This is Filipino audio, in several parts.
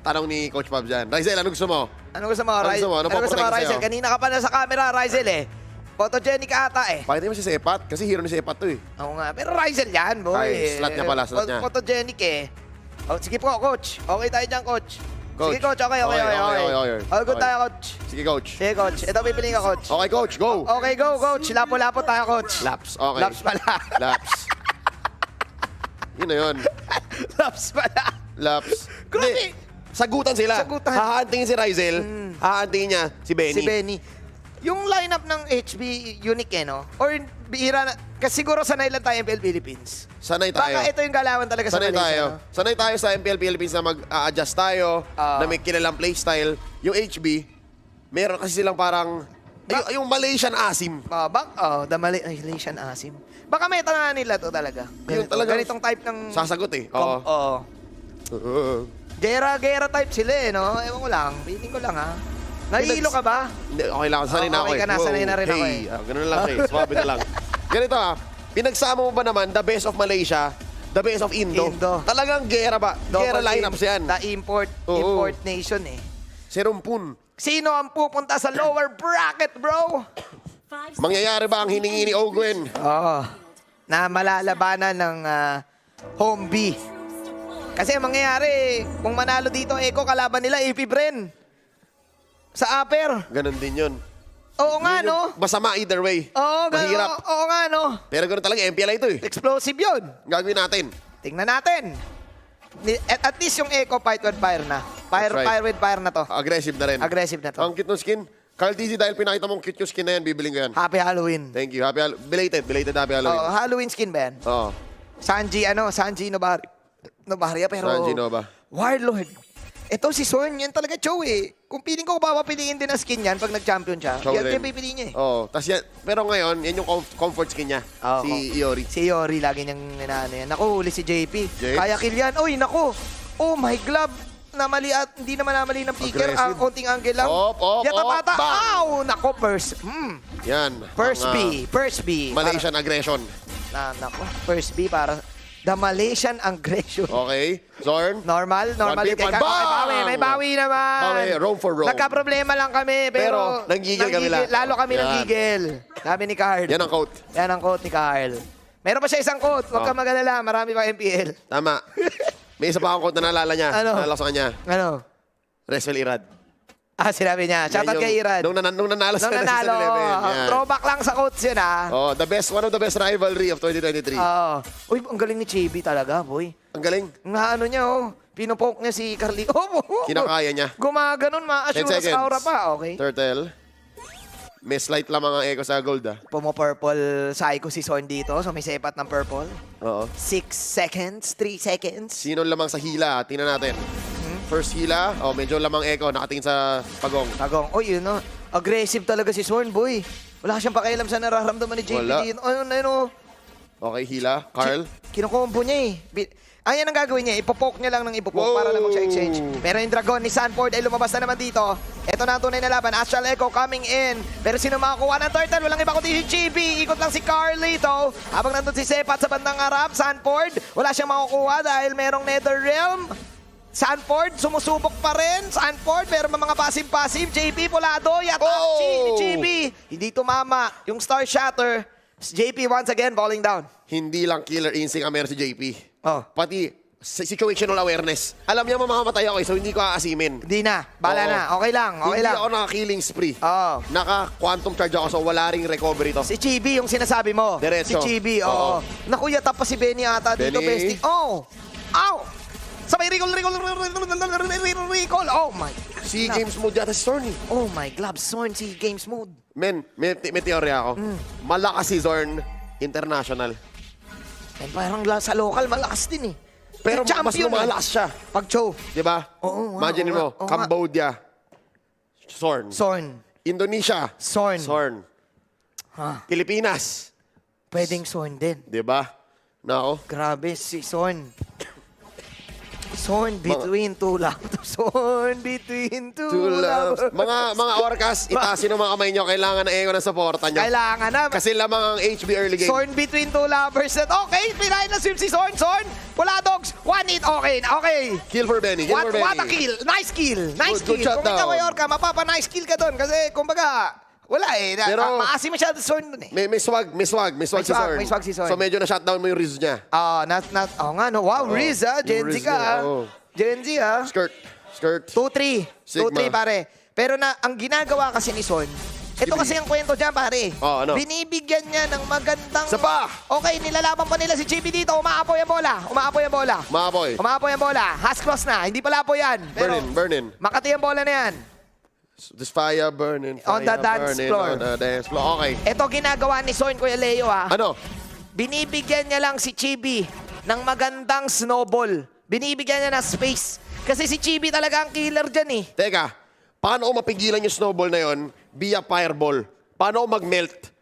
tanong ni Coach Pab dyan. Rizel, ano gusto mo? Ano gusto mo, Ano gusto mo? Ano Ano gusto mo, paprotect Rizel? sa'yo? Kanina ka pa na sa camera, Rizel eh. Photogenic ata eh. Pakita mo si Sepat, kasi hero ni Sepat to eh. Oo nga, pero Rizel yan, boy. Ay, slot niya pala, slot niya. Photogenic eh. Oh, sige po, coach. Okay tayo dyan, coach. Coach. Sige, coach. Okay. Okay. All good Okay. tayo, coach. Sige, Coach. Sige, coach. Ito, pipili ka, coach. Okay, Coach, go! Okay, go, coach. Lapo-lapo tayo, coach. Laps, okay. Laps pala. Laps. Yun na yun. Laps pala. Laps. Grabe. Hindi, sagutan sila. Sagutan. Hahantingin si Rizel, hahantingin niya si Benny. Si Benny. Yung lineup ng HB, unique eh, no? Or bihira na, kasi siguro sanay lang tayo MPL Philippines. Sanay tayo. Baka ito yung galawan talaga sa Sanay Malaysia, tayo. no? Sanay tayo sa MPL Philippines na mag-a-adjust tayo, na may kilalang playstyle. Yung HB, meron kasi silang parang, yung Malaysian asim. The Malaysian asim. Baka may tangan nila to talaga. Yun talaga. Ganitong type ng... Sasagot eh. Oo. Oo. Gera type sila eh, no? Ewan ko lang. Piling ko lang, ha? Nahihilo ka ba? Hindi, okay lang. Sanay na ako Okay eh. ka na, sanay na rin ako eh. Ganun lang eh. Swabe na lang. Ganito pinagsama mo ba naman the best of Malaysia, the best of Indo? Talagang gera ba? Gera lineups yan. The import nation eh. Serumpun. Sino ang pupunta sa lower bracket, bro? Mangyayari ba ang hiningi ni Ogwen? Oo. Na malalabanan ng home B. Kasi mangyayari, kung manalo dito, Eko, kalaban nila, AP Bren. Sa upper. Ganon din yun. Oo nga, Yun yung no? Masama either way. Oo, Mahirap. Oo nga, no? Pero ganoon talaga, MPL ito eh. Explosive yun. Gagawin natin. Tingnan natin. At least yung Echo fight with fire na. That's right. Fire with fire na to. Aggressive na rin. Aggressive na to. Ang cute ng skin. Carl DZ, dahil pinakita mong cute yung skin na yan, bibiling ko yan. Happy Halloween. Thank you. Belated happy Halloween. Oh, Halloween skin ba yan? Oo. Sanji Nobaria, pero... Sanji Nova. Warlord. Ito si Sorn, yan talaga Chow eh. Kung piling ko papapiliin din ang skin yan pag nag-champion siya, Chow yan rin. yung pipiliin niya eh. Oo. Pero ngayon, yan yung comfort skin niya. Si Iori. Si Iori, lagi niyang inaano yan. Naku, huli si JP. James. Kaya kill yan. Uy, naku. Oh my glove. Namali at hindi naman namali ng picker. Aggressive. Konting angle lang. Yatapata. Bang! Ow! Nako, first. Yan. First Ang, B. First B. Malaysian aggression. Nako, first B para the Malaysian aggression. Okay. Zorn. Normal. 1v1. Bang! May bawi naman. Bawi, roam for roam. Nagka-problema lang kami, pero nanggigil kami lang. Lalo kami Yan. nanggigil. Sabi ni Carl. Yan ang quote. Yan ang quote ni Carl. Meron pa siya isang quote. Huwag ka mag-alala. Marami pa MPL. Tama. May isa pa akong quote na naalala niya. Ano? Naalala ko sa kanya. Ano? Wrestle Irad. Sinabi niya. Shoutout Yan kay Irad. Nung nanalo sa Nung nanalo. season 11. Yan. Throwback lang sa quotes yun, Oh, one of the best rivalry of 2023. Uy, ang galing ni Chibi talaga, boy. Ang galing. Nga ano niya, Pinopoke niya si Carly. Kinakaya niya. Gumaganon, 10 ma-assure seconds. sa aura pa. Okay. Turtle. May slight lamang ang echo sa gold Pumo-purple psycho si Son dito. So may sepat ng purple. Oo. 6 seconds, 3 seconds. Sino lamang sa hila? Tingnan natin. First hila. Oh, medyo lamang echo. Nakatingin sa pagong. Tagong. Oh, yun, no? Aggressive talaga si Sorn, boy. Wala siyang pakialam sa nararamdaman ni JP Wala. dito. Ano? Okay, hila. Carl. Kinukombo niya eh. Ayan ang gagawin niya. Ipopoke niya lang ng ipopoke para lang mag-exchange. Pero yung Dragon ni Sanford ay lumabas na naman dito. Ito na ang tunay na laban. Astral Echo coming in. Pero sino makakuha ng turtle? Walang iba kundi si GB. Ikot lang si Carlito. Habang nandun si Sepat sa bandang harap, Sanford, wala siyang makukuha dahil merong Nether Realm. Sanford, sumusubok pa rin. Sanford, pero mga passive-passive. JP, Pulado, Yatachi ni GB. Hindi tumama. Yung Star Shatter. JP once again falling down. Hindi lang killer instinct ang meron si JP. Pati situational awareness. Alam niya mamamatay ako so hindi ko aasimin. Hindi na. Bala na. Okay lang. Okay hindi lang. ako naka-killing spree. Oo. Naka-quantum charge ako so wala ring recovery to. Si Chibi yung sinasabi mo. Diretso. Si Chibi, Oo. Naku, yata pa si Benny ata dito, Benny. bestie. Oh! Ow! Sabay recall. Oh my. Si Games mode yata si Zorn. Oh my, gloves. Zorn si games mode. Men, may teorya ako. Malakas si Zorn international. And parang sa local, malakas din eh. Pero mas champion lumalakas siya. Pag show. Di ba? Oo, Imagine mo, oo nga. Cambodia. Zorn. Zorn. Indonesia. Zorn. Zorn. Pilipinas. Pwedeng Zorn din. Di ba? Nako. Grabe si Zorn. Zorn between two lovers. Zorn between two lovers. Mga orcas, itasin ang mga kamay nyo. Kailangan na ng suporta nyo. Kailangan na. Kasi lamang ang HB early game. Zorn between two lovers. Okay, pinahin na sweep si Zorn. Zorn, Wala, dogs. One hit. Okay. Kill for Benny. Kill for Benny. What a kill. Nice kill. Nice Good kill. Kung shutdown. ikaw ay Orca, mapapa-nice kill ka doon. Kasi, kumbaga, wala eh. Pero- Maasim masyado Zorn doon eh. May swag si Zorn. may swag si Zorn. So medyo na-shutdown mo yung Riz niya. Oo nga, no. Wow, Riz, ha. Gen yung Z Riz ka, niya, ha. oo. Gen Z, ha. Skirt. 2-3. Sigma. 2-3, pare. Pero ang ginagawa kasi ni Son, ito kasi ang kwento dyan, pare. Ano? Binibigyan niya ng magandang... Isa pa! Okay, nilalaban pa nila si JP dito. Umaapoy ang bola. Maapoy. Umaapoy ang bola. Has cross na. Hindi pala apoy yan. Pero Burnin. Makati ang bola na yan. This fire burning. On the dance burning, floor. On the dance floor. Okay. Ito ginagawa ni Son, Kuya Leo, ha. Ano? Binibigyan niya lang si Chibi ng magandang snowball. Binibigyan niya ng space. Kasi si Chibi talaga ang killer dyan, eh. Teka, paano ko mapigilan yung snowball na yon via fireball? Paano ko mag-melt?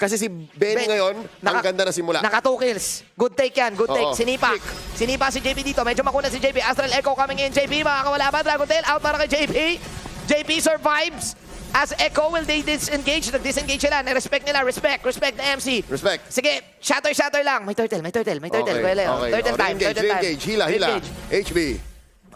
Kasi si Benny ngayon, ang ganda na simula. Naka 2 kills. Good take yan. Good take. Oo. Sinipa. Sinipa si JP dito. Medyo makuna si JP. Astral Echo coming in. JP, makakawala ba? Dragon Tail out para kay JP. JP survives. As Echo will they disengage. Nag-disengage sila. Respect nila. Respect the MC. Respect. Sige, shatter lang. May turtle. Kuya Leo. Turtle time. Re-engage. Hila. Re-engage. HB.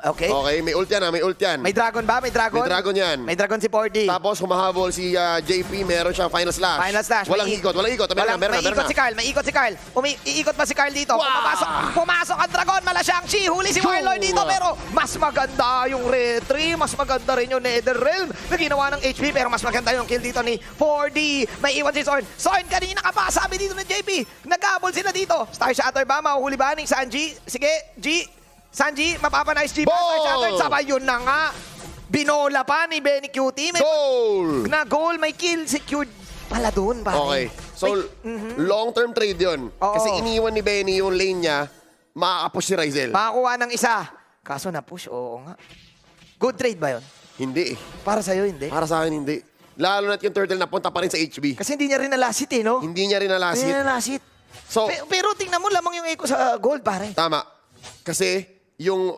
Okay. Okay, may ult yan. May dragon ba? May dragon? May dragon yan. May dragon si 4D. Tapos humahabol si JP, meron siyang final slash. Walang ikot. May ikot si Carl. Iikot pa si Carl dito. Wow! Pumasok ang dragon. Malasyang Chi. Huli si Warlord dito. Pero mas maganda yung retry. Mas maganda rin yung Netherrealm na ginawa ng HP. Pero mas maganda yung kill dito ni 4D. May iwan si Zorn. Zorn kanina ka pa. Sabi dito ng JP. Nag-habol sila dito. Star Shatter ba? Mahuhuli ba ni Sanji? Sige, G. Sanji, mapapanice G. Star Shatter. Sabay yun na nga. Binola pa ni Benny Cutie. May Goal! na goal, may kill secured pala doon, pare. Okay. So, long-term trade yun. Oo. Kasi iniwan ni Benny yung lane niya, makakapush si Rizel. Makakuha ng isa. Kaso na-push, oo nga. Good trade ba yun? Hindi eh. Para sa'yo, hindi. Para sa akin, hindi. Lalo na't yung turtle napunta pa rin sa HB. Kasi hindi niya rin nalasit eh, no? Hindi niya rin Hindi nalasit. niya nalasit. So, Pero tingnan mo lamang yung echo sa gold, pare. tama. Kasi, yung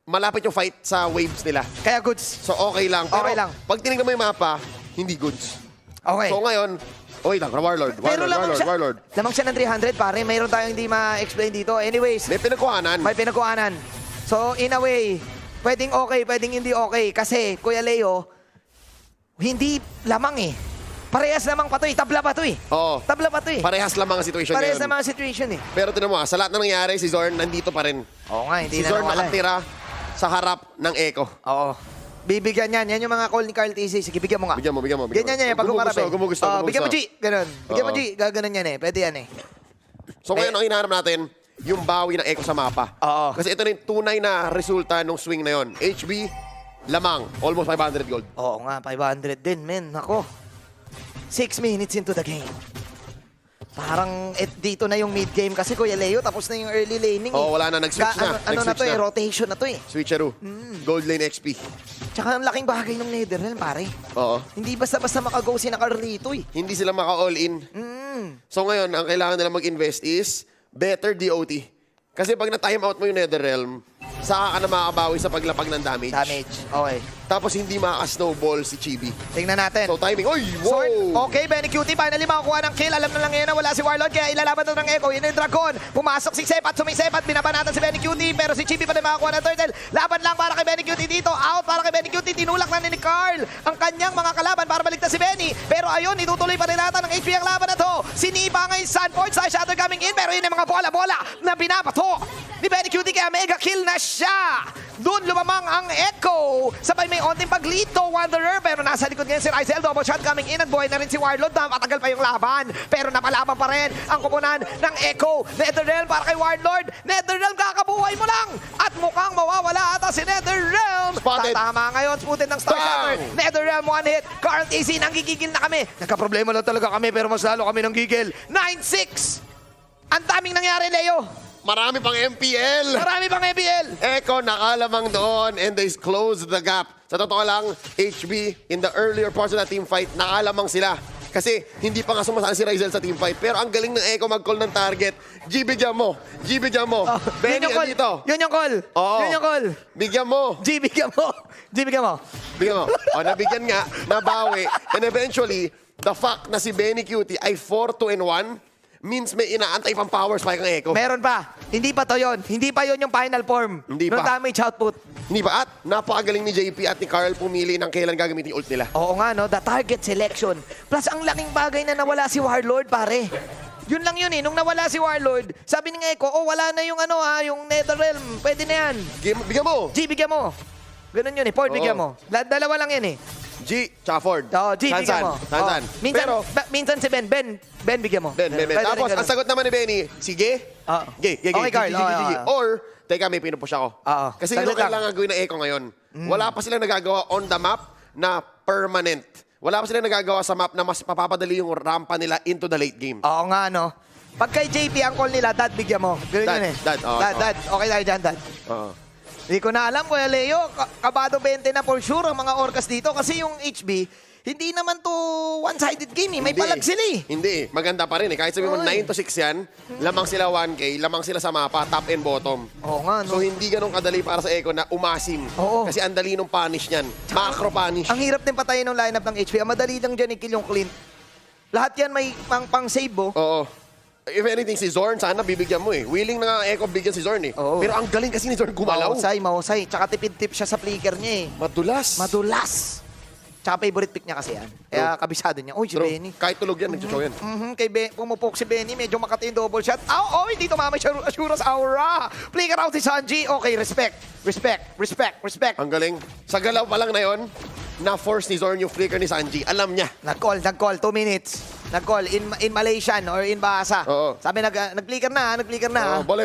malapit yung fight sa waves nila. Kaya goods. So, okay lang. Pero, Okay lang. pag tinignan mo yung mapa, hindi goods. Okay. So, ngayon, wait lang, Warlord. Pero lamang Warlord. siya ng 300, pare. Mayroon tayong hindi ma-explain dito. Anyways, May pinagkuhanan. may pinagkuhanan. So, in a way, pwedeng okay, pwedeng hindi okay. Kasi, Kuya Leo, hindi lamang eh. Parehas lamang pa to eh. Tabla pa to eh. Oo. Tabla pa to eh. Parehas lang mga situation Parehas ngayon. na mga situation eh. Pero tinan mo, sa lahat na nangyari, si Zorn nandito pa rin. Oo nga, hindi Si na Zorn nawala eh. nakatira sa harap ng Echo. Oo. Bibigyan yan. Yan yung mga call ni Carl TC. Sige, bigyan mo nga. Bigyan mo. Ganyan yan, pag umarap eh. Gumugusto. Bigyan mo G. Ganun. Bigyan mo Oo. G. Gaganon yan eh. Pwede yan eh. So ngayon, ang hinahanap natin, yung bawi ng Echo sa mapa. Oo. Kasi ito na yung tunay na resulta ng swing na yon. HB, lamang. Almost 500 gold. Oo nga, 500 din, men. Nako. 6 minutes into the game. Parang dito na yung mid-game kasi Kuya Leo, tapos na yung early laning. Oo, wala na. Nag-switch na. Ano na Nag-switch to eh, na. rotation na to eh. Switcheroo. Gold lane XP. Tsaka ang laking bagay ng Netherrealm, pare. Oo. Hindi basta-basta makago si Carlito eh. Hindi sila maka-all-in. So ngayon, ang kailangan nila mag-invest is better DOT. Kasi pag na-time out mo yung Netherrealm, saka ka na makabawi sa paglapag ng damage. Damage. Okay. Tapos hindi maka-snowball si Chibi. Tingnan natin. So timing, oy, wow! Sword. Okay, Benny Cutie, finally makakuha ng kill. Alam na lang ngayon na wala si Warlord, kaya ilalaban na ng Echo. Yun yung Dragon. Pumasok si Sepat, sumisepat, binabanatan si Benny Cutie, pero si Chibi pa rin makakuha ng Turtle. Laban lang para kay Benny Cutie dito. Out para kay Benny Cutie. Tinulak na ni Carl ang kanyang mga kalaban para baligtas si Benny. Pero ayun, itutuloy pa rin natin ng HP ang laban na to. Sinipa ngayon Sanford, sa shatter coming in, pero yun yung mga bola-bola na binabato ni Benny Cutie, kaya mega kill na siya. Doon lumamang ang Echo. Sabay may onting paglito, Wanderer. Pero nasa likod ngayon si Rizel. Double shot coming in. At buhay na rin si Warlord. Matagal pa yung laban. Pero napalaban pa rin ang kupunan ng Echo. Netherrealm para kay Warlord. Netherrealm, kakabuhay mo lang. At mukhang mawawala ata si Netherrealm. Spotted. Tatama ngayon. Sputin ng Star Shatter. Netherrealm, one hit. Carl TC, nanggigigil na kami. Nagka-problema lang talaga kami. Pero mas lalo kami nanggigil. 9-6. Ang daming nangyari, Leo. Marami pang MPL! Marami pang MPL. Echo nakalamang doon and they closed the gap. Sa totoo lang, HB, in the earlier parts of the team fight, nakalamang sila. Kasi hindi pa nga sumasali si Rizel sa team fight. Pero ang galing ng Echo mag-call ng target. GB jam mo. GB jam mo. Benny, andito. Yun yung call. Oo. Yun yung call. Bigyan mo. G, bigyan mo. G, bigyan mo. Bigyan mo. O, nabigyan nga, nabawi. And eventually, the fact na si Benny Cutie ay 4-2-1, means may inaantay pang power spike ang Echo. Meron pa. Hindi pa to yun. Hindi pa yun yung final form. Hindi ng pa. damage output. Hindi ba? At napakagaling ni JP at ni Carl pumili ng kailan gagamitin yung ult nila. Oo nga, no? The target selection. Plus, ang laking bagay na nawala si Warlord, pare. Yun lang yun eh. Nung nawala si Warlord, sabi ni Echo, wala na yung yung Netherrealm. Pwede na yan. Bigyan mo. G, bigyan mo. Ganun yun eh. Ford, bigyan mo. Dalawa lang yan eh. G, tsaka Ford. G, bigyan mo. Sansan. Minsan, Pero, minsan si Ben, bigyan mo. Ben. Pwede rin Tapos, ganun. ang sagot naman ni Benny, sige. Ge. Okay, Carl. Or, teka, may pinupush ako. Oo. Kasi yun ang Saglit lang. kailangan gawin ng Echo ngayon. Wala pa sila nagagawa on the map na permanent. Wala pa sila nagagawa sa map na mas mapapadali yung rampa nila into the late game. Oo nga, no? Pag kay JP, ang call nila, Dad, bigyan mo. Ganun Dad, yun eh. Dad, oo, Dad. Okay tayo dyan, Dad. Oo. Hindi ko na alam, Kuya Leo. Kabado 20 na for sure ang mga Orcas dito. Kasi yung HB, hindi naman to one-sided game eh. May palag sila eh. Hindi. Maganda pa rin eh. Kahit sabihin mo Oy. 9 to 6 yan, lamang sila 1K, lamang sila sa mapa, top and bottom. Oo nga, no? So hindi ganun kadali para sa Echo na umasim. Oo. Kasi ang dali nung punish niyan. Macro punish. Ang hirap din patayin ng lineup ng HP. Ang madali lang dyan i-kill yung Clint. Lahat yan may pang-save, oh. Oo. If anything, si Zorn, sana bibigyan mo eh. Willing na nga Echo bigyan si Zorn eh. Oo. Pero ang galing kasi ni Zorn gumalaw. Mahusay. Tsaka tipid-tip siya sa flicker niya eh. Madulas. Madulas. Tsaka favorite pick niya kasi yan. Kaya kabisado niya. Uy, si True. Benny. Kahit tulog yan, nag-show yan. Pumupok si Benny, medyo makati yung double shot. Hindi tumama siya Asura's Aura. Flicker out si Sanji. Okay, respect. Ang galing. Sa galaw pa lang na yon, na-force ni Zorn yung flicker ni Sanji. Alam niya. Nag-call, 2 minutes. Nag-call in Malaysian or in Bahasa. Oo. Sabi nag-flicker na. Oo, bole.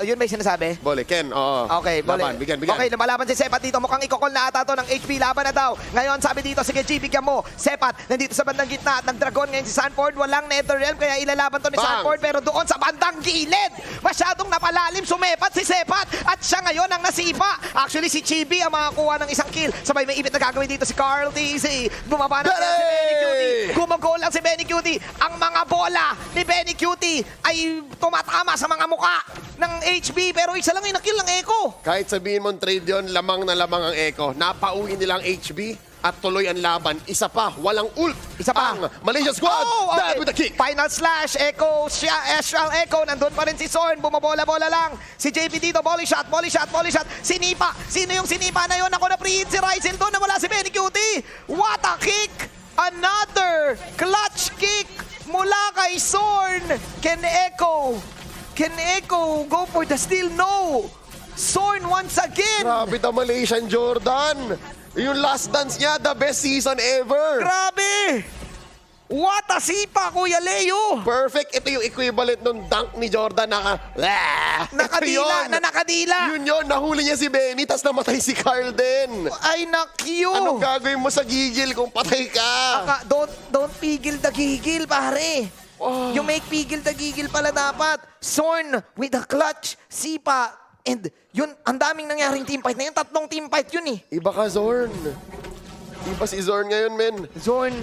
Yun ba yung sinasabi? Bole, Ken, oo. Okay, Laban, bigyan. Okay, lumalaban si Sepat dito. Mukhang i-call na ata to ng HP. Laban na daw. Ngayon, sabi dito, sige G, bigyan mo. Sepat, nandito sa bandang gitna at nag-dragon ngayon si Sanford. Walang Netherrealm, kaya ilalaban to ni Bang! Sanford. Pero doon sa bandang gilid, masyadong napalalim, sumepat si Sepat. At siya ngayon ang nasipa. Actually, si Chibi ang makakuha ng isang kill. Sabay may ibit na gagawin dito si Carl TZ. Bumaba na si Benny Cutie. Gumagol lang si Benny Cutie. Ang mga bola ni Benny Cutie ay tumatama sa mga muka ng HB. Pero isa lang yung nakill ng Echo. Kahit sabihin mong trade yun, lamang na lamang ang Echo. Napauwi nilang HB at tuloy ang laban. Isa pa, walang ult. Isa pa. Ang Malaysia Squad, dad with a kick. Final slash, Echo, Astral Echo. Nandun pa rin si Zorn. Bumabola-bola lang. Si JP dito, volley shot. Sinipa. Sino yung sinipa na yun? Ako na pre-hit si Ryzel doon na wala si Benny Cutie. What a kick! Another clutch kick mula kay Zorn. Can Echo go for the steal? No! Zorn once again. Grabe the Malaysian Jordan. Yung last dance niya, the best season ever. Grabe! What a sipa, Kuya Leo! Perfect. Ito yung equivalent ng dunk ni Jordan na Nakadila, na nakadila. Yun, nahuli niya si Benny, tas namatay si Carl din. Ay, nakyo! Anong gagawin mo sa gigil kung patay ka? Don't pigil the gigil, pare. Oh. You make pigil the gigil pala dapat. Zorn with a clutch, sipa. And yun, ang daming nangyaring team fight na yun. 3 team fight yun eh. Iba ka, Zorn. Iba si Zorn ngayon, men. Zorn,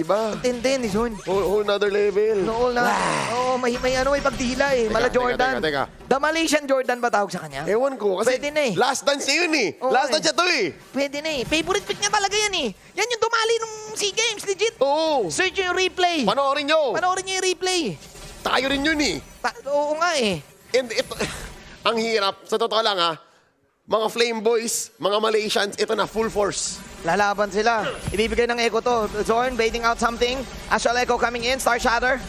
Iba. tenden ni Zorn. Whole another level. Nool na. Oo, may pagdila eh. Mala Teka, Jordan. teka. The Malaysian Jordan ba tawag sa kanya? Ewan ko, kasi Pwede na eh. last dance niya yun eh. Oo, Last eh. dance niya to eh. Pwede na eh. Favorite pick niya talaga yan eh. Yan yung dumali nung SEA Games, legit. Oo. Search yung replay. Panoorin nyo. Panoorin niyo yung replay. Tayo rin yun eh. Oo nga eh. And ito, ang hirap. Sa totoo lang ha, mga Flame Boys, mga Malaysians, ito na, full force. Lalaban sila. Ibibigay ng Echo to. Zorn baiting out something. Astral Echo coming in. Star Shatter.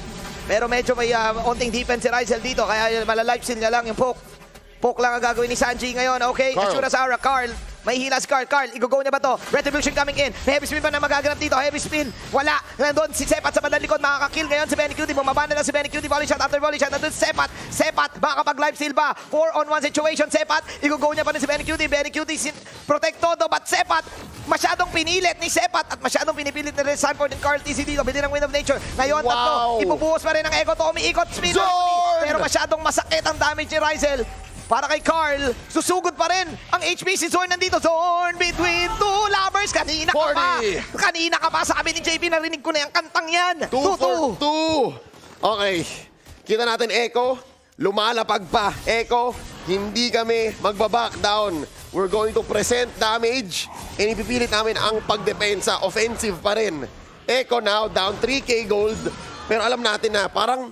Pero medyo may onting defense si Ryzel dito. Kaya malalife steal niya lang yung poke. Poke lang ang gagawin ni Sanji ngayon. Okay, Carl. Ashura Saura. Carl. May hila si Carl. Carl, i-go niya ba to? Retribution coming in. May heavy spin pa na magaganap dito. Heavy spin. Wala. Nandun si Sepat sa bandang likod. Makakakill ngayon si Benny Cutie. Bumaba na lang si Benny Cutie. Volley shot after volley shot. Nandun si Sepat. Sepat. Makakapag-live steal ba? 4-on-1 situation. Sepat. I-go niya pa rin si Benny Cutie. Benny Cutie protect todo. But Sepat, masyadong pinilit ni Sepat at masyadong pinipilit ni Sanford and Carl TC dito. Bili ng Wind of Nature. Ngayon, Wow. ibubuhos pa rin ng Echo to. Umiikot. Spin. Zorn! Pero masyadong masakit ang damage ni Ryzel. Para kay Carl, susugod pa rin ang HP si Zorn nandito. Zorn between two lovers. Kanina ka pa. 40. Kanina ka pa. Sabi ni JP, narinig ko na yung kantang yan. 2 for 2. Okay. Kita natin, Echo. Lumalapag pa. Echo, hindi kami magbaback down. We're going to present damage. And ipipilit namin ang pagdepensa. Offensive pa rin. Echo now, down 3K gold. Pero alam natin na parang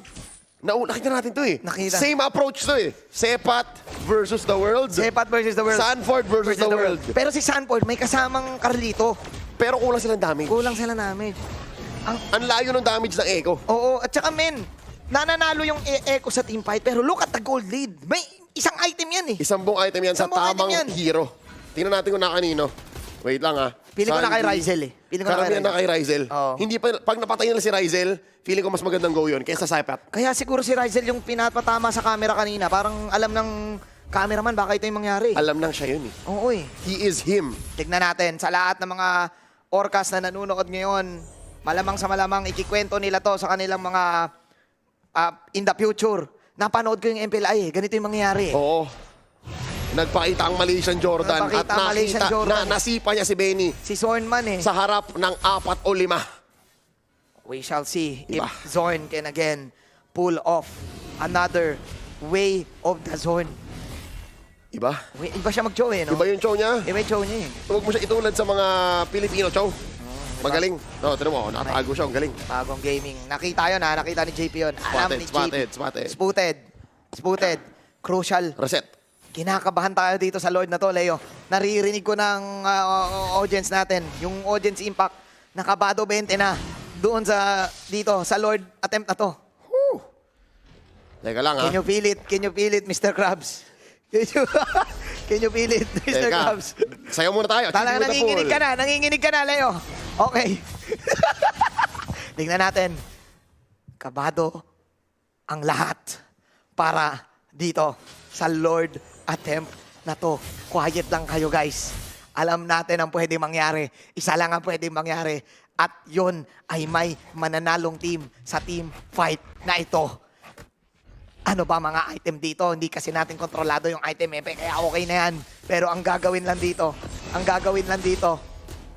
Nakita natin to eh. Nakita. Same approach to eh. Sepat versus the world. Sepat versus the world. Sanford versus the world. Pero si Sanford, may kasamang Carlito. Pero kulang silang damage. Kulang sila namin. Ang layo ng damage ng Echo. Oo, at saka men, nananalo yung Echo sa team fight, pero look at the gold lead. May isang item yan eh. Isang buong item yan sa Isang buong tamang item yan. hero. Tingnan natin kung na kanino. Wait lang ha. Feeling ko na kay Sandy. Ryzel eh. Feeling ko na kay Karamihan na kay Ryzel. Oo. Hindi pa, pag napatay nila si Ryzel, feeling ko mas magandang go yun kaysa Sepat. Kaya siguro si Ryzel yung pinapatama sa camera kanina. Parang alam ng cameraman baka ito yung mangyari. Alam nang siya yun eh. Oo eh. He is him. Tignan natin, sa lahat ng mga orcas na nanonood ngayon, malamang sa malamang ikikwento nila to sa kanilang mga in the future. Napanood ko yung MPLI eh. Ganito yung mangyayari eh. Oo. Nagpakita ang Malaysian Jordan Nagpakita at ang Malaysian nakita, Jordan. nasipa niya si Benny Si Zorn man eh. sa harap ng 4 o 5. We shall see Diba? if Zorn can again pull off another way of the Zorn. Iba? Iba siya mag-show eh, no? Iba yung show niya. Iba yung show niya eh. Huwag mo siya itulad sa mga Pilipino show. Magaling. No, tinan mo, nakatago siya. Ang galing. Bagong gaming. Nakita yun ha, nakita ni JP yun. Alam ni JP. Spotted. Spotted. Crucial. Reset. Kinakabahan tayo dito sa Lord na to, Leo. Naririnig ko ng audience natin, yung audience impact, nakabado 20 na doon dito sa Lord attempt na to. Whew. Teka lang ha. Can you feel it? Can you feel it, Mr. Krabs? Can you feel it, Mr. Teka. Krabs? Sayaw muna tayo. Talaga Chichi with the nanginginig ka na, Leo. Okay. Tingnan natin. Kabado ang lahat para dito sa Lord attempt na to. Quiet lang kayo, guys. Alam natin ang pwede mangyari. Isa lang ang pwede mangyari. At yun ay may mananalong team sa team fight na ito. Ano ba mga item dito? Hindi kasi natin kontrolado yung item kaya okay na yan. Pero ang gagawin lang dito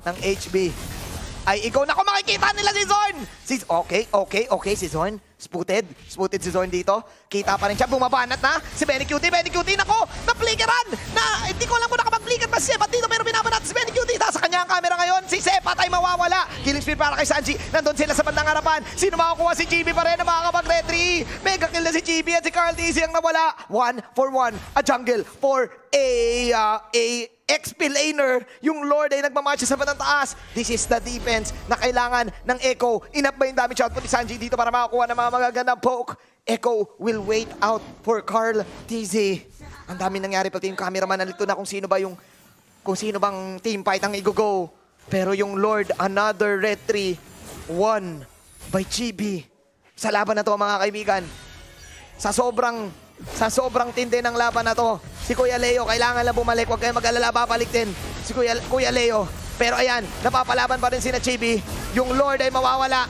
ng HB ay ikaw na kung makikita nila si Zorn! Okay, si Zorn. Spotted si Zorn dito. Kita pa rin siya, bumabanat na. Si Benny Cutie, nako! Naplikeran! Hindi ko alam kung nakapag-flicker pa si Sepat dito, pero binabanat si Benny Cutie. Sa kanya ang camera ngayon, si Sepat ay mawawala. Killing speed para kay Sanji. Nandun sila sa bandang harapan. Sino makakuha? Si GB pa rin na makakapag-retry. Mega kill na si GB at si Carl TC ang nawala. 1-for-1. A jungle for a XP laner, yung Lord ay nagmamatch sa bandang taas. This is the defense na kailangan ng Echo. Enough ba yung damage output ni Sanji dito para makakuha ng mga magagandang poke? Echo will wait out for Carl TZ. Ang dami nangyari pag team cameraman, nalito na kung sino bang team fight ang i-go. Pero yung Lord, another retry, won by GB. Sa laban na to mga kaibigan, sa sobrang tindi ng laban na to, si Kuya Leo, kailangan lang bumalik. Huwag kayong mag-alala, babalik din si Kuya Leo. Pero ayan, napapalaban pa rin si Chibi. Yung Lord ay mawawala.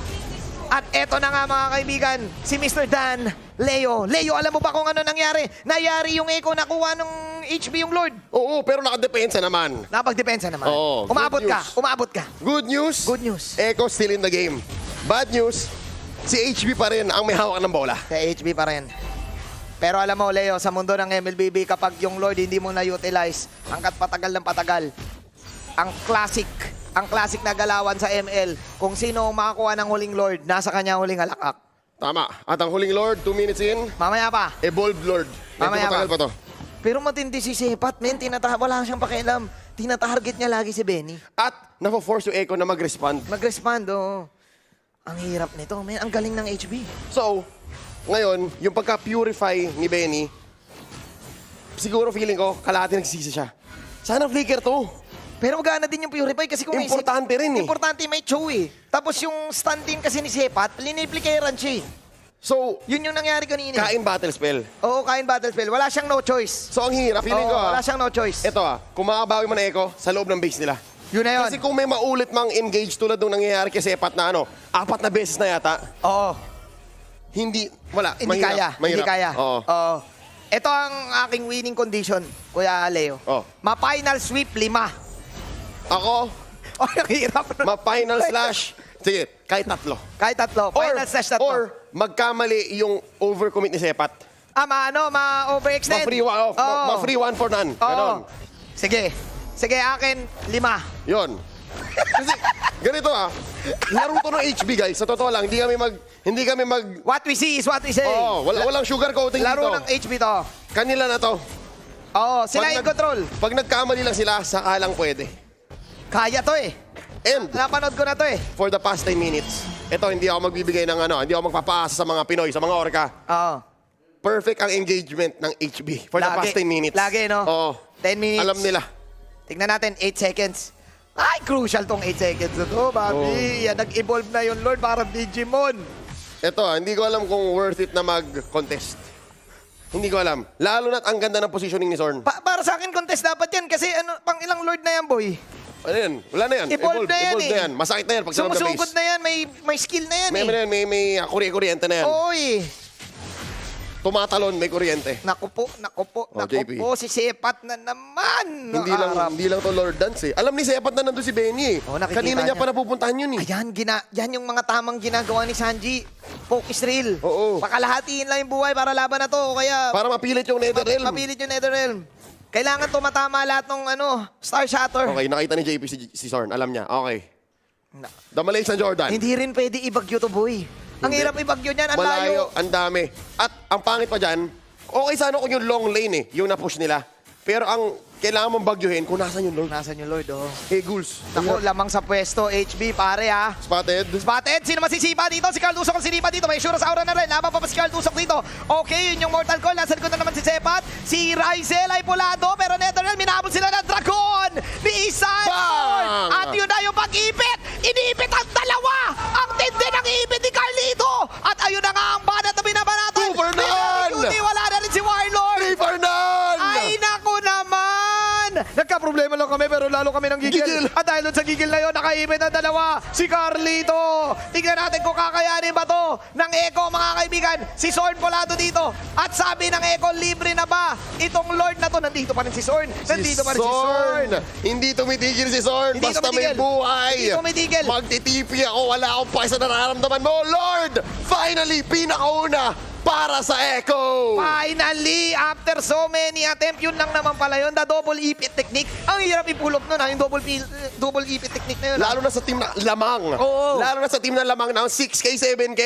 At eto na nga mga kaibigan, si Mr. Dan, Leo. Leo, alam mo ba kung ano nangyari? Nayari yung Echo, nakuha ng HB yung Lord. Oo, pero nakadepensa naman. Napagdepensa naman. Oo, Umabot good ka. Good news. Good news. Echo still in the game. Bad news, si HB pa rin ang may hawak ng bola. Kaya HB pa rin. Pero alam mo, Leo, sa mundo ng MLBB, kapag yung Lord hindi mo na-utilize, hanggat patagal ng patagal, ang classic na galawan sa ML, kung sino ang makakuha ng huling Lord, nasa kanya huling halakak. Tama. At ang huling Lord, 2 minutes in, Mamaya pa. Evolved Lord. Mamaya Matagal pa to. Pero matindi si Sepat, men. Wala siyang pakialam. Tinatarget niya lagi si Benny. At napo-force yung Echo na mag-respond. Mag-respond, oh. Ang hirap nito, men. Ang galing ng HB. So, ngayon, yung pagka-purify ni Benny, siguro feeling ko, kalahati nagsisi siya. Sana flicker to. Pero magana din yung purify kasi kung Importante rin eh. Importante may show eh. Tapos yung standing kasi ni Sepat, liniplikeran siya eh. So, Yun yung nangyari kanina. kain battle spell. Oo, kain battle spell. Wala siyang no choice. So, ang hirap. Feeling ko, Wala siyang no choice. ito kung makabawi man Echo sa loob ng base nila. Yun na yun. Kasi kung may maulit mang engage tulad nung nangyayari kay Sepat na 4 na beses na yata, Oo. hindi Hindi mahirap. kaya. Oo. Oo. Ito ang aking winning condition, Kuya Leo. Oh. Ma-final sweep 5. Ako, Oh, ang hirap. ma-final slash, sige, kahit 3. Kahit 3. Final slash 3. Or magkamali yung overcommit ni Sepat. Ma-overextend. Ma-free 1 for none. Ganon. Sige, akin 5. Yun. Kasi, ganito laro to ng HB, guys. Sa totoo lang, hindi kami mag... What we see is what we say. Oo, walang sugar coating Laro dito. ng HB to. Kanila na to. Oo, sila in control. Pag nagkamali lang sila, saka lang pwede. Kaya to eh. And Napanood ko na to eh. for the past 10 minutes, ito, hindi ako magbibigay ng hindi ako magpapaasa sa mga Pinoy, sa mga orka. Oo. Perfect ang engagement ng HB for the Lagi. past 10 minutes. Lagi, no? Oo. 10 minutes. Alam nila. Tignan natin, 8 seconds. Ay, crucial tong 8 seconds na to, Bobby. Yan, nag-evolve na yung Lord para Digimon. Ito, hindi ko alam kung worth it na mag-contest. Hindi ko alam. Lalo na't ang ganda ng positioning ni Zorn. Para sa akin, contest dapat yan. Kasi pang ilang Lord na yan, boy. Ano yan? Wala na yan. Evolved na yan Evolved na yan. Masakit na yan pag sa loob ng Sumusugod base. na yan, may skill na yan May kuryente na yan. Oo eh. Tumatalon, may kuryente. Naku po, JP. si Sepat na naman. Hindi lang to Lord Dance eh. Alam ni Sepat na nandun si Benny eh. Oo, nakikita Kanina niya niya. pa napupuntahan yun eh. Ayan, yan yung mga tamang ginagawa ni Sanji. Focus drill. Oo. Pakalahatiin lang yung buhay para laban na to. O kaya, Para mapilit yung Netherrealm. mapilit yung Netherrealm. Kailangan tumatama lahat ng Star Shatter. Okay, nakita ni JP si Zorn. Alam niya. Okay. The Malaysian Jordan. Hindi rin pwede ibagyo to, boy. Ang Hindi. hirap ibagyo niyan, ang layo. Malayo, ang dami. At ang pangit pa dyan, okay sana kung yung long lane eh, yung na-push nila. Pero ang kailangan mong bagyuhin kung nasan yung Lord. Nasaan yung Lord, oh? Hey, Ghouls. Naku, lamang sa pwesto, HB, pare, ha? Spotted. Spotted, sino masisipa dito? Si Carl Tusok ang sinipa dito. May Shura sa aura na rin. Laban pa si Carl Tusok dito. Okay, yun yung Mortal Call. Nasa likod na naman si Sepat. Si Raizel ay pulado. Pero Netherrealm, minabot sila ng Dragon ni Isan. Bang! At yun na yung pag-ipit. Inipit ang dalawa. Ang tindi ng ipit ni Carlito. At ayun na nga ang banat na binabanatan. Two for none! Cutie, wala na rin si Warlord. 3 for none! Ay, naku naman! Nagka-problema lang kami pero lalo kami ng gigil. Gigil. At dahil doon sa gigil na yun, nakaibit ang dalawa, si Carlito. Tingnan natin kung kakayanin ba to ng Echo, mga kaibigan. Si Zorn Polado dito. At sabi ng Echo, libre na ba itong Lord na to? Nandito pa rin si Zorn. Nandito pa rin si Zorn. Hindi tumitigil si Zorn. Hindi Basta may tumitigil. buhay. Hindi tumitigil. Magtitipi ako. Wala akong pa sa nararamdaman mo. Lord! Finally, pinakauna para sa Echo! Finally, after so many attempt, yun lang naman pala yun, the double ipit technique. Ang hirap ipulop nun, yung double ipit technique na yun. Lalo na sa team na lamang. Oo. Lalo na sa team na lamang ng 6K, 7K.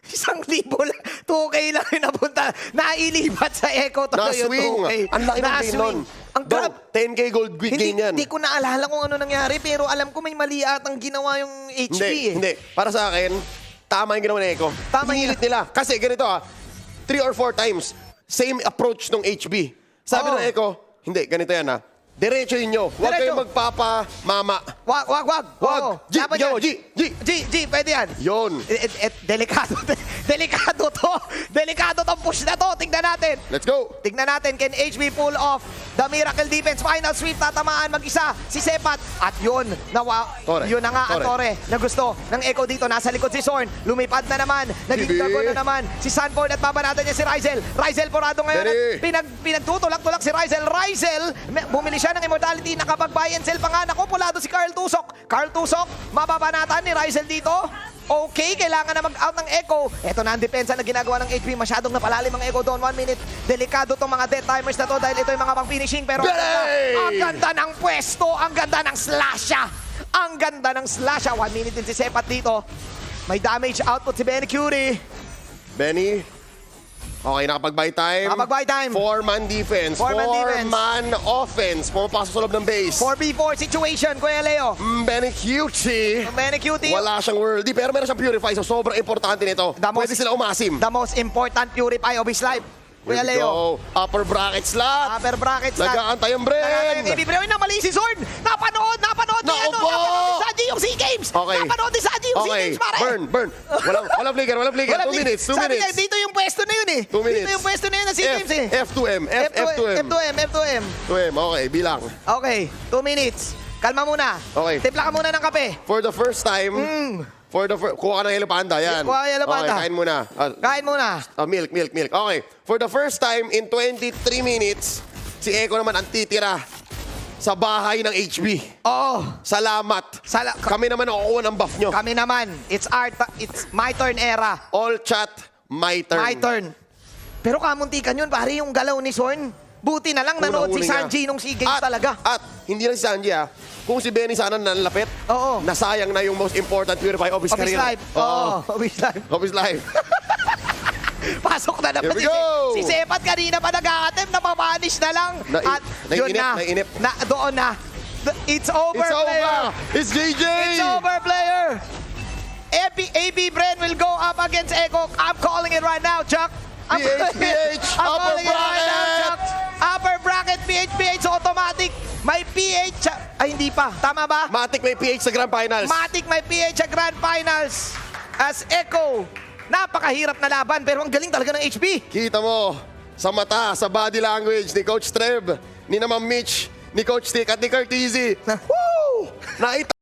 1,000 lang, 2K lang yung napunta. Nailipat sa Echo to yung 2K. Na-swing. Ang laki ng gain nun. Ang grab. 10K gold gain yan. Hindi ko naalala kung ano nangyari, pero alam ko may mali atang ginawa yung HB eh. Hindi. Para sa akin, tama yung ginawa ni Echo. Tama Pinilit nila. Kasi ganito 3 or 4 times, same approach ng HB. Sabi Oo. ng Echo, hindi, ganito yan Diretso nyo. Huwag Diretso. kayong magpapamama. Wag. Wag. Oo. G, Dapat yo, yan. G, pwede yan. Yun. Delikado. Delikado to. Delikado tong push na to. Tignan natin. Let's go. Tignan natin, can HB pull off the miracle defense? Final sweep, tatamaan mag-isa si Sepat. At yun, Tore. yun na nga ang Tore. Tore na gusto ng Echo dito. Nasa likod si Zorn. Lumipad na naman. Naging Bibi. dragon na naman. Si Sanford at babanatan niya si Raizel. Raizel porado ngayon. Bibi. At pinagtutulak-tulak si Raizel. Bumili siya ng immortality. Nakapag-buy and sell pa nga. Naku, pulado si Carl Tusok. Carl Tusok, mababanatan ni Raizel dito. Okay, kailangan na mag-out ng Echo. Ito na ang depensa na ginagawa ng HP. Masyadong napalalim ang Echo doon. 1 minute. Delikado tong mga death timers na to dahil ito yung mga pang-finishing. Pero ang ganda ng pwesto. Ang ganda ng slasha. Ang ganda ng slasha. 1 minute din si Sepat dito. May damage output si Benny Curie. Benny. Okay, nakapag-buy time. Nakapag-buy time. 4-man defense. Four-man defense. 4-man offense. Pumapasok sa loob ng base. 4v4 situation, Kuya Leo. Benny Cutie. Benny Cutie. Wala siyang worldy, pero meron siyang purify, so sobrang importante nito. The most- Pwede sila umasim. The most important purify of his life. Kuya Here we Leo. go. Upper bracket slot. Upper bracket slot. Nag-aantay ang Bren. Nagkakayang na mali si Zorn. Napanood ni Naku po! napanood ni Sanji yung SEA Games. Okay. Napanood ni Sanji yung SEA Okay, Games, pare. burn. Walang flicker. 2 minutes. Sabi niya, dito yung pwesto na yun eh. 2 minutes. Dito yung pwesto na yun na SEA Games eh. F2M. F2M. F2M. 2M, okay, bilang. Okay, 2 minutes. Kalma muna. Okay. Tipla ka muna ng kape. For the first time, kuha ka ng Yellow Panda, yan. Kuha ka ng Yellow Panda. Okay, kain muna. Kain muna. Milk. Okay, for the first time in 23 minutes, si Echo naman ang titira sa bahay ng HB. Oo. Salamat. Kami naman ang kukuha ng buff nyo. Kami naman. It's my turn era. All chat, my turn. My turn. Pero kamuntikan yun, pare, yung galaw ni Zorn. Buti na lang nanood si Unang-una niya. Sanji nung SEA Games talaga. At hindi lang si Sanji kung si Benny sana nanlapit, Oo. nasayang na yung most important purify of his Of his career. life. Oo, of his life. Of his life. Pasok na naman Here we go! si Sepat kanina pa nag-a-attempt, napapanish na lang. At yun naiinip. doon na. It's over, It's player. over! It's JJ! It's over, player. AB Bren will go up against Echo. I'm calling it right now, Chuck. PH, I'm upper calling it right now, bracket. Chuck. Upper bracket, PH automatic. May PH. Ay, hindi pa. Tama ba? Matic may PH sa Grand Finals. Matic may PH sa Grand Finals. As Echo, napakahirap na laban pero ang galing talaga ng HB. Kita mo, sa mata, sa body language ni Coach Trev, ni naman Mitch, ni Coach Tick at ni Curtizy. Woo! Naita